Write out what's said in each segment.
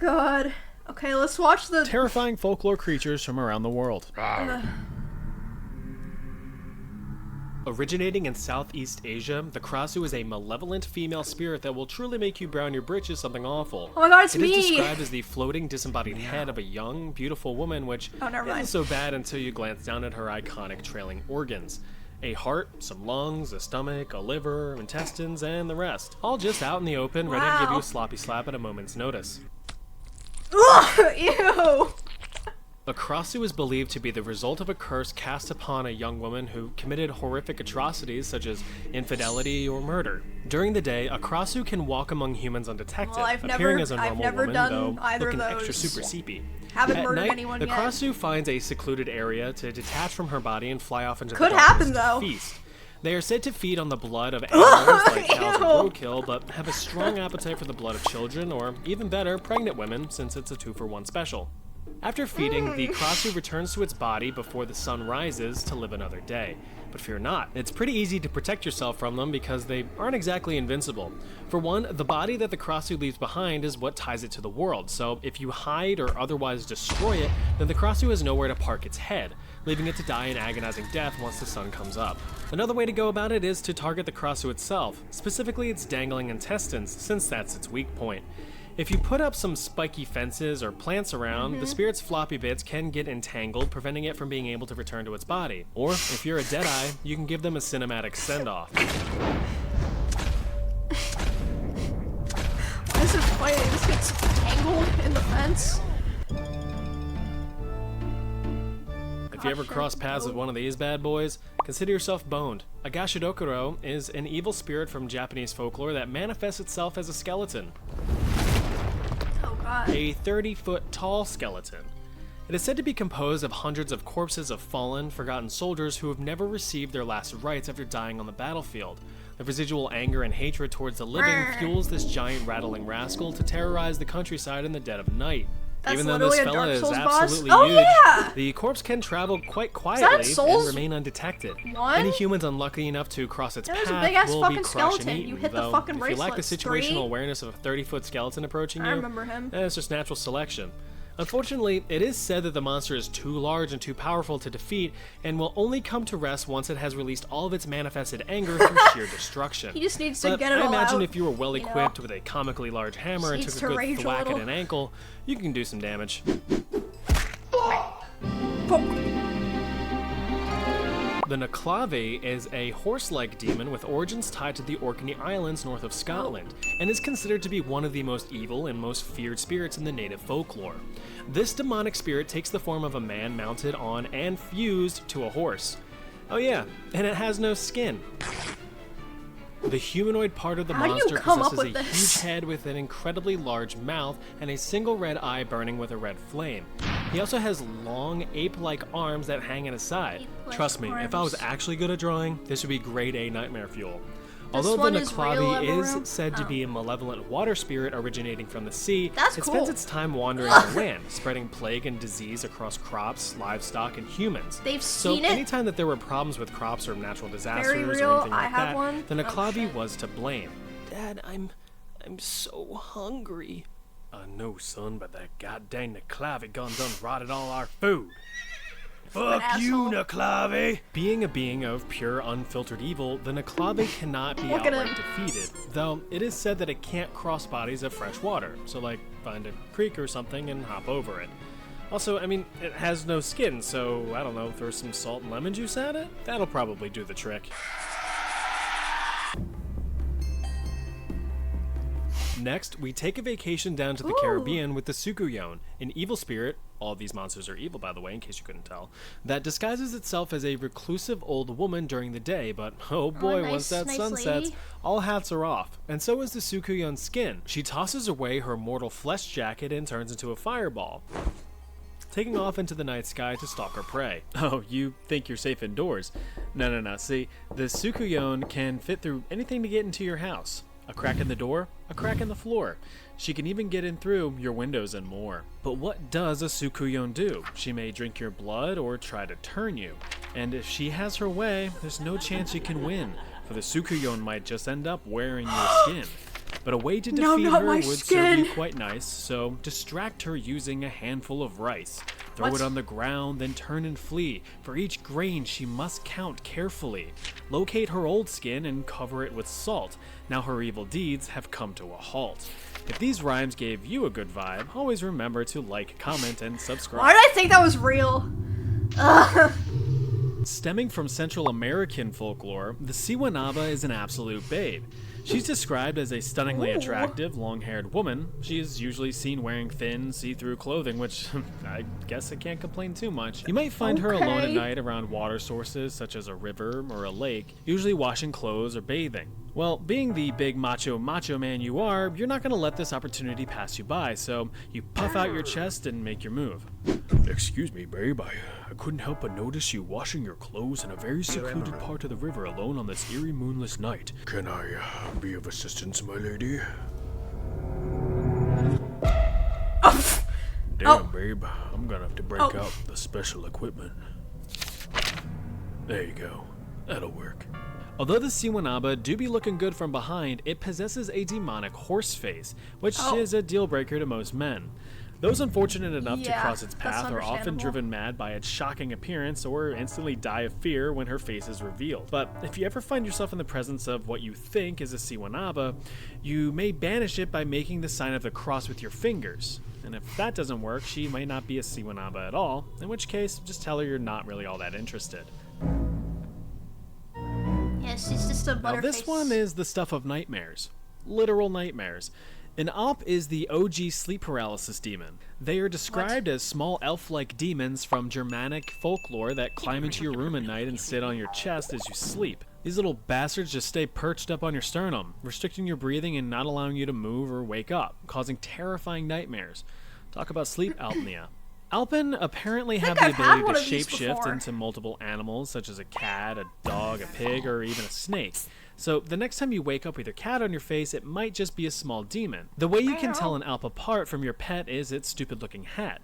God. Okay, let's watch the... Terrifying folklore creatures from around the world. Originating in Southeast Asia, the Krasu is a malevolent female spirit that will truly make you brown your britches something awful. Oh my god, it's me! It is described as the floating, disembodied head of a young, beautiful woman, which isn't so bad until you glance down at her iconic trailing organs. A heart, some lungs, a stomach, a liver, intestines, and the rest. All just out in the open, ready to give you a sloppy slap at a moment's notice. Ugh, ew! A Krasu is believed to be the result of a curse cast upon a young woman who committed horrific atrocities such as infidelity or murder. During the day, a Krasu can walk among humans undetected, appearing as a normal woman, though looking extra super seepy. Haven't murdered night, anyone the yet. Krasu finds a secluded area to detach from her body and fly off into Could the darkness happen, though. to feast. They are said to feed on the blood of animals like cows and roadkill, but have a strong appetite for the blood of children, or even better, pregnant women, since it's a 2-for-1 special. After feeding, the Krasu returns to its body before the sun rises to live another day. But fear not, it's pretty easy to protect yourself from them because they aren't exactly invincible. For one, the body that the Krasu leaves behind is what ties it to the world, so if you hide or otherwise destroy it, then the Krasu has nowhere to park its head, leaving it to die an agonizing death once the sun comes up. Another way to go about it is to target the Krasu itself, specifically its dangling intestines, since that's its weak point. If you put up some spiky fences or plants around, the spirit's floppy bits can get entangled, preventing it from being able to return to its body. Or, if you're a Deadeye, you can give them a cinematic send-off. Why is it fighting? This gets tangled in the fence? If you ever cross paths with one of these bad boys, consider yourself boned. A Gashidokuro is an evil spirit from Japanese folklore that manifests itself as a skeleton. A 30-foot tall skeleton. It is said to be composed of hundreds of corpses of fallen, forgotten soldiers who have never received their last rites after dying on the battlefield. The residual anger and hatred towards the living fuels this giant rattling rascal to terrorize the countryside in the dead of night. Even though this fella is absolutely huge, the corpse can travel quite quietly and remain undetected. Any humans unlucky enough to cross its path will be crushed and eaten, though if you lack the situational awareness of a 30-foot skeleton approaching you, it's just natural selection. Unfortunately, it is said that the monster is too large and too powerful to defeat, and will only come to rest once it has released all of its manifested anger through sheer destruction. He just needs to get it all out. I imagine if you were well equipped with a comically large hammer and took a good thwack at an ankle, you can do some damage. The Naclave is a horse-like demon with origins tied to the Orkney Islands north of Scotland, and is considered to be one of the most evil and most feared spirits in the native folklore. This demonic spirit takes the form of a man mounted on and fused to a horse. Oh yeah, and it has no skin. The humanoid part of the monster possesses a huge head with an incredibly large mouth and a single red eye burning with a red flame. He also has long, ape-like arms that hang at his side. Trust me, if I was actually good at drawing, this would be grade A nightmare fuel. Although the Naclave is said to be a malevolent water spirit originating from the sea, it spends its time wandering on land, spreading plague and disease across crops, livestock, and humans. So anytime that there were problems with crops or natural disasters or anything like that, the Naclave was to blame. Dad, I'm so hungry. I know, son, but that goddamn Naclave done rotted all our food. Fuck you, Naclave! Being a being of pure, unfiltered evil, the Naclave cannot be outright defeated, though it is said that it can't cross bodies of fresh water, so like, find a creek or something and hop over it. Also, I mean, it has no skin, so, I don't know, throw some salt and lemon juice at it? That'll probably do the trick. Next, we take a vacation down to the Caribbean with the Sukuyon, an evil spirit, all of these monsters are evil by the way, in case you couldn't tell, that disguises itself as a reclusive old woman during the day, but oh boy, once that sun sets, all hats are off, and so is the Sukuyon's skin. She tosses away her mortal flesh jacket and turns into a fireball, taking off into the night sky to stalk her prey. Oh, you think you're safe indoors? No, see, the Sukuyon can fit through anything to get into your house. A crack in the door, a crack in the floor. She can even get in through your windows and more. But what does a Sukuyon do? She may drink your blood or try to turn you. And if she has her way, there's no chance you can win, for the Sukuyon might just end up wearing your skin. But a way to No, defeat not her my would serve skin. you quite nice, so distract her using a handful of rice. Throw What? it on the ground, then turn and flee. For each grain, she must count carefully. Locate her old skin and cover it with salt. Now her evil deeds have come to a halt. If these rhymes gave you a good vibe, always remember to like, comment, and subscribe. Why did I think that was real? Ugh. Stemming from Central American folklore, the Syympa is an absolute babe. She's described as a stunningly Ooh. attractive, long-haired woman. She is usually seen wearing thin, see-through clothing, which I guess I can't complain too much. You might find her alone at Okay. night around water sources such as a river or a lake, usually washing clothes or bathing. Well, being the big macho man you are, you're not going to let this opportunity pass you by, so you puff out your chest and make your move. Excuse me, babe, I couldn't help but notice you washing your clothes in a very secluded part of the river alone on this eerie moonless night. Can I be of assistance, my lady? Damn, babe, I'm gonna have to break out the special equipment. There you go. That'll work. Although the Syympa do be looking good from behind, it possesses a demonic horse face, which is a deal breaker to most men. Those unfortunate enough to cross its that's path are often understandable. driven mad by its shocking appearance or instantly die of fear when her face is revealed. But if you ever find yourself in the presence of what you think is a Syympa, you may banish it by making the sign of the cross with your fingers. And if that doesn't work, she might not be a Syympa at all, in which case, just tell her you're not really all that interested. Yeah, she's just a butterface. Now this one is the stuff of nightmares. Literal nightmares. An Alp is the OG sleep paralysis demon. They are described as small elf-like demons from Germanic folklore that climb into your room at night and sit on your chest as you sleep. These little bastards just stay perched up on your sternum, restricting your breathing and not allowing you to move or wake up, causing terrifying nightmares. Talk about sleep apnea. Alpin apparently have the I've had ability one to of these shapeshift before. into multiple animals, such as a cat, a dog, a pig, or even a snake. So the next time you wake up with your cat on your face, it might just be a small demon. The way you can tell an Alp apart from your pet is its stupid-looking hat.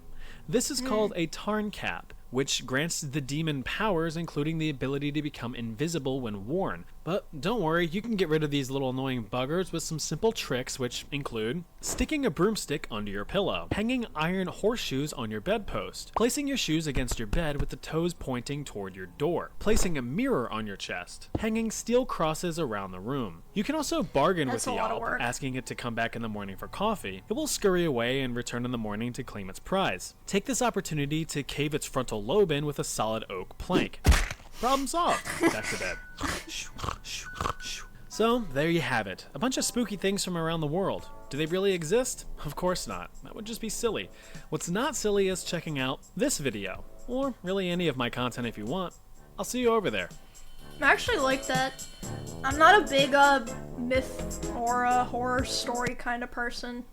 This is called a Tarn cap, which grants the demon powers, including the ability to become invisible when worn. But don't worry, you can get rid of these little annoying buggers with some simple tricks, which include sticking a broomstick under your pillow, hanging iron horseshoes on your bedpost, placing your shoes against your bed with the toes pointing toward your door, placing a mirror on your chest, hanging steel crosses around the room. You can also bargain That's with a the lot of Alp, work. asking it to come back in the morning for coffee. It will scurry away and return in the morning to claim its prize. Take this opportunity to cave its frontal lobe in with a solid oak plank. Problem solved. Back to bed. So, there you have it. A bunch of spooky things from around the world. Do they really exist? Of course not. That would just be silly. What's not silly is checking out this video, or really any of my content if you want. I'll see you over there. I actually like that. I'm not a big myth or horror story kind of person.